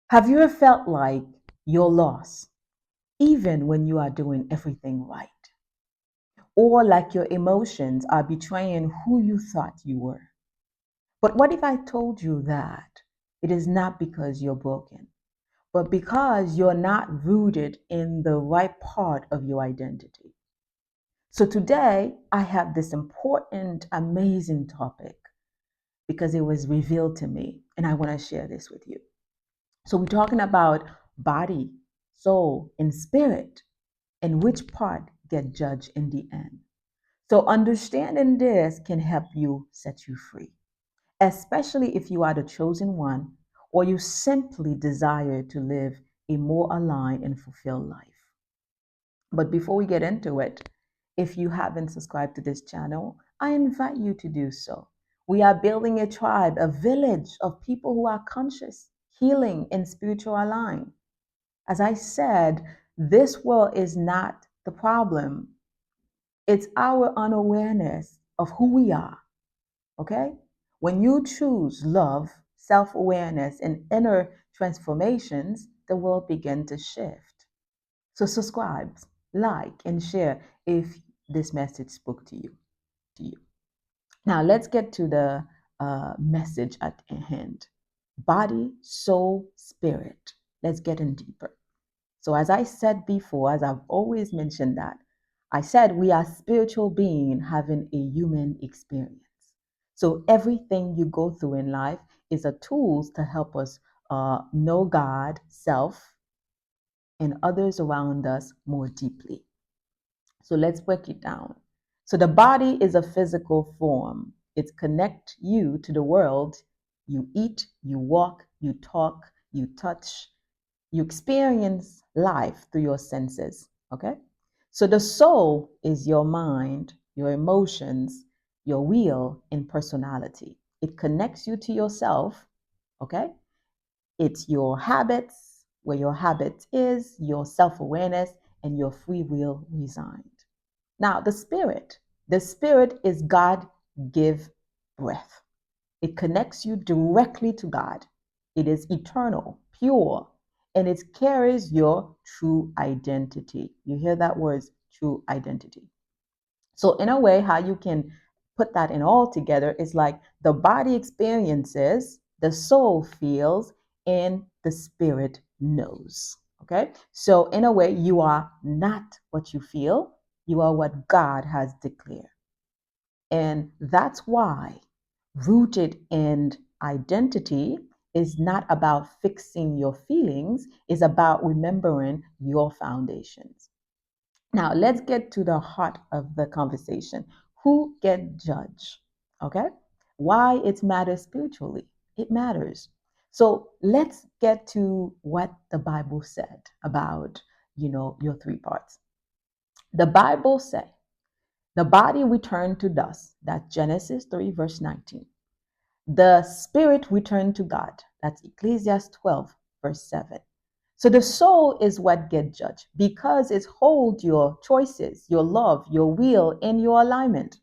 Have you ever felt like you're lost, even when you are doing everything right? Or like your emotions are betraying who you thought you were? But what if I told you that it is not because you're broken, but because you're not rooted in the right part of your identity? So today, I have this important, amazing topic because it was revealed to me, and I want to share this with you. So we're talking about body, soul, and spirit, and which part get judged in the end. So understanding this can help you set you free, especially if you are the chosen one or you simply desire to live a more aligned and fulfilled life. But before we get into it, if you haven't subscribed to this channel, I invite you to do so. We are building a tribe, a village of people who are conscious, healing, and spiritual aligned. As I said, this world is not the problem. It's our unawareness of who we are. Okay? When you choose love, self awareness, and inner transformations, the world begins to shift. So, subscribe, like, and share if this message spoke to you. Now, let's get to the message at hand: body, soul, spirit. Let's get in deeper. So, as I said before, as I've always mentioned that, I said we are spiritual beings having a human experience. So, everything you go through in life is a tools to help us know God, self, and others around us more deeply. So, let's break it down. So, the body is a physical form. It connects you to the world. You eat, you walk, you talk, you touch, you experience life through your senses. Okay? So the soul is your mind, your emotions, your will, and personality. It connects you to yourself. Okay? It's your habits, where your habit is, your self awareness, and your free will resigned. Now, the spirit is God give breath. It connects you directly to God. It is eternal, pure, and it carries your true identity. You hear that word, true identity. So, in a way, how you can put that in all together is like the body experiences, the soul feels, and the spirit knows. Okay. So, in a way, you are not what you feel, you are what God has declared. And that's why rooted in identity is not about fixing your feelings, it's about remembering your foundations. Now, let's get to the heart of the conversation. Who get judged? Okay? Why it matters spiritually? It matters. So let's get to what the Bible said about, your three parts. The Bible said, the body returned to dust. That's Genesis 3, verse 19. The spirit returned to God. That's Ecclesiastes 12, verse 7. So the soul is what gets judged because it holds your choices, your love, your will, and your alignment.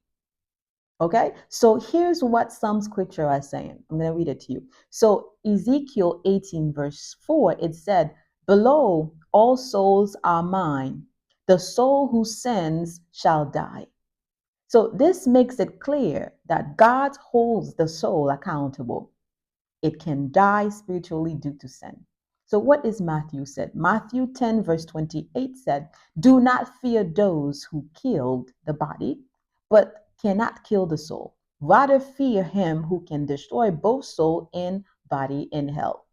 Okay, so here's what some scripture are saying. I'm going to read it to you. So Ezekiel 18, verse 4, it said, below all souls are mine. The soul who sins shall die. So this makes it clear that God holds the soul accountable. It can die spiritually due to sin. So what is Matthew said? Matthew 10 verse 28 said, do not fear those who killed the body, but cannot kill the soul. Rather fear him who can destroy both soul and body in hell.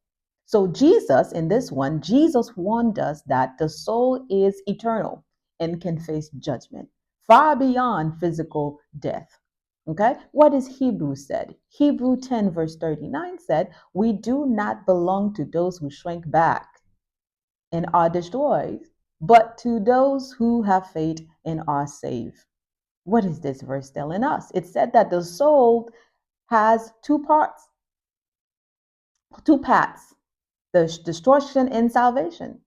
So Jesus, in this one, Jesus warned us that the soul is eternal and can face judgment far beyond physical death. Okay, what is Hebrews said? Hebrew 10 verse 39 said, we do not belong to those who shrink back and are destroyed, but to those who have faith and are saved. What is this verse telling us? It said that the soul has two parts, two paths, the destruction and salvation.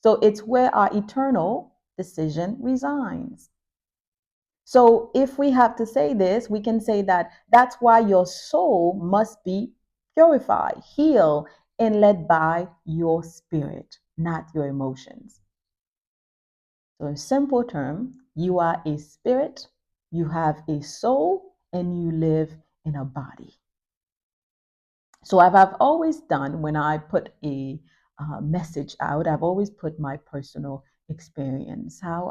So it's where our eternal decision resides. So if we have to say this, we can say that that's why your soul must be purified, healed, and led by your spirit, not your emotions. So, in simple term, you are a spirit, you have a soul, and you live in a body. So I've always done when I put a message out, I've always put my personal experience, how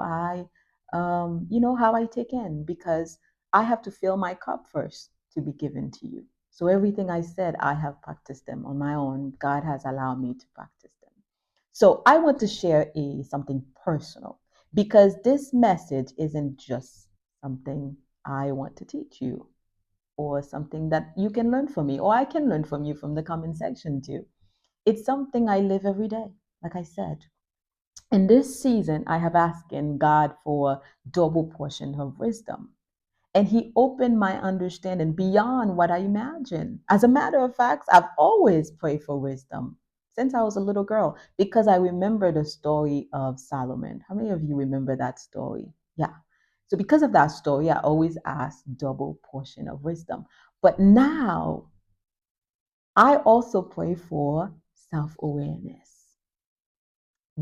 how I take in, because I have to fill my cup first to be given to you. So everything I said, I have practiced them on my own. God has allowed me to practice them. So I want to share something personal, because this message isn't just something I want to teach you or something that you can learn from me or I can learn from you from the comment section too. It's something I live every day. Like I said, in this season, I have asked God for double portion of wisdom. And he opened my understanding beyond what I imagined. As a matter of fact, I've always prayed for wisdom since I was a little girl because I remember the story of Solomon. How many of you remember that story? Yeah. So because of that story, I always ask double portion of wisdom. But now I also pray for self-awareness.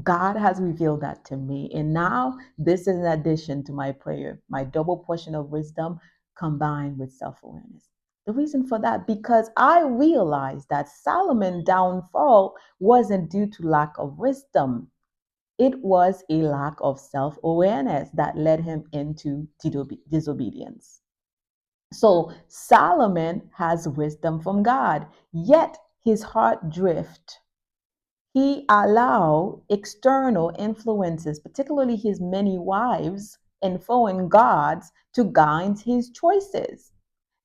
God has revealed that to me. And now this is an addition to my prayer, my double portion of wisdom combined with self awareness. The reason for that, because I realized that Solomon's downfall wasn't due to lack of wisdom. It was a lack of self awareness that led him into disobedience. So Solomon has wisdom from God, yet his heart drift. He allowed external influences, particularly his many wives and foreign gods, to guide his choices.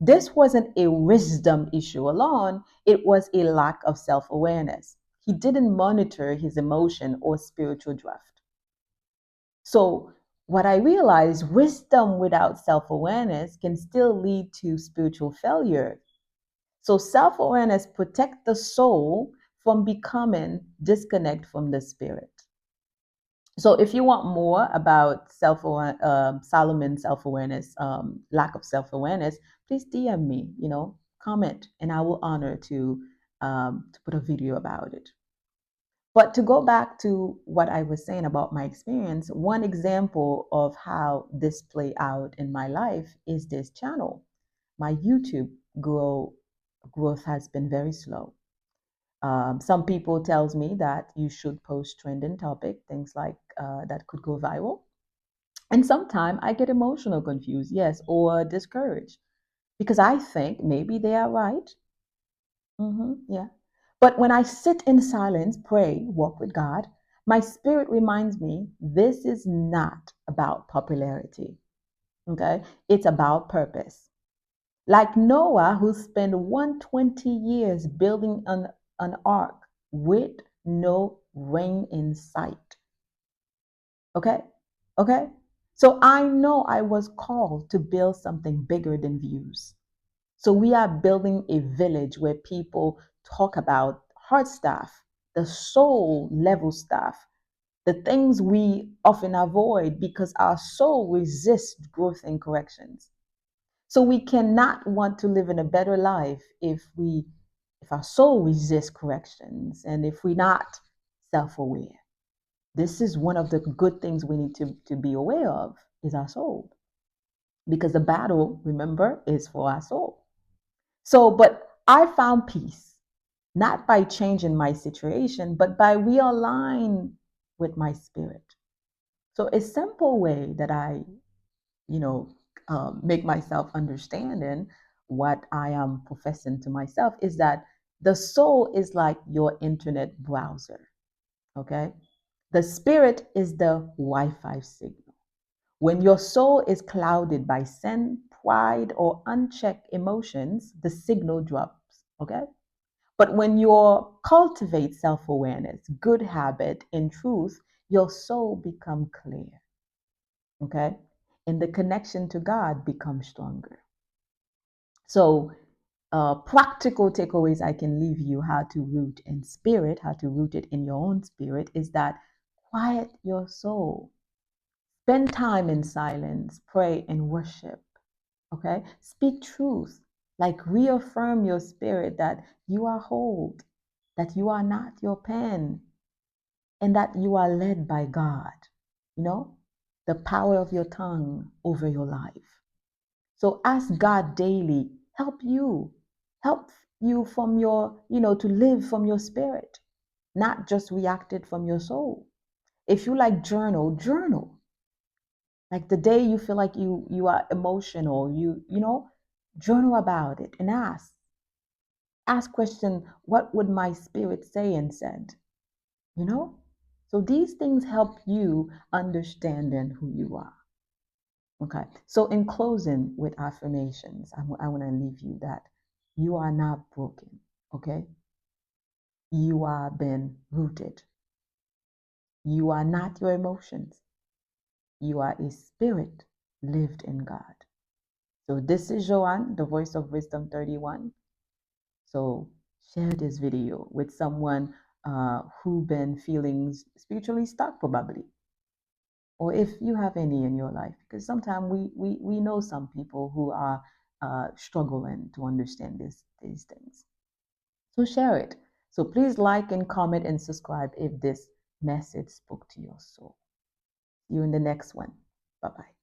This wasn't a wisdom issue alone, it was a lack of self awareness. He didn't monitor his emotion or spiritual drift. So, what I realized, wisdom without self awareness can still lead to spiritual failure. So self-awareness protects the soul from becoming disconnect from the spirit. So if you want more about Solomon's self-awareness, lack of self-awareness, please DM me, comment, and I will honor to put a video about it. But to go back to what I was saying about my experience, one example of how this play out in my life is this channel. My YouTube growth has been very slow. Some people tells me that you should post trending topic, things like that could go viral. And sometimes I get emotional, confused, yes, or discouraged because I think maybe they are right. Yeah. But when I sit in silence, pray, walk with God, my spirit reminds me this is not about popularity. Okay. It's about purpose. Like Noah, who spent 120 years building an ark with no rain in sight. Okay? Okay? So I know I was called to build something bigger than views. So we are building a village where people talk about hard stuff, the soul level stuff, the things we often avoid because our soul resists growth and corrections. So we cannot want to live in a better life if our soul resists corrections and if we're not self-aware. This is one of the good things we need to be aware of is our soul. Because the battle, remember, is for our soul. So, but I found peace, not by changing my situation, but by realigning with my spirit. So a simple way that I you know, make myself understanding what I am professing to myself is that the soul is like your internet browser. Okay. The spirit is the Wi Fi signal. When your soul is clouded by sin, pride, or unchecked emotions, the signal drops. Okay. But when you cultivate self awareness, good habit, and truth, your soul become clear. Okay. And the connection to God becomes stronger. So, practical takeaways I can leave you how to root in spirit, how to root it in your own spirit is that quiet your soul. Spend time in silence, pray and worship. Okay? Speak truth. Like reaffirm your spirit that you are whole, that you are not your pen, and that you are led by God, you know, the power of your tongue over your life. So ask God daily, help you from your, to live from your spirit, not just reacted from your soul. If you like journal. Like the day you feel like you are emotional, journal about it and ask question, what would my spirit say and said? You know? So these things help you understanding who you are. Okay. So in closing with affirmations, I want to leave you that you are not broken. Okay. You are been rooted. You are not your emotions. You are a spirit lived in God. So this is Joanne, the voice of wisdom 31. So share this video with someone who been feeling spiritually stuck probably, or if you have any in your life, because sometimes we know some people who are struggling to understand these things. So share it. So please like and comment and subscribe if this message spoke to your soul. See you in the next one. Bye bye.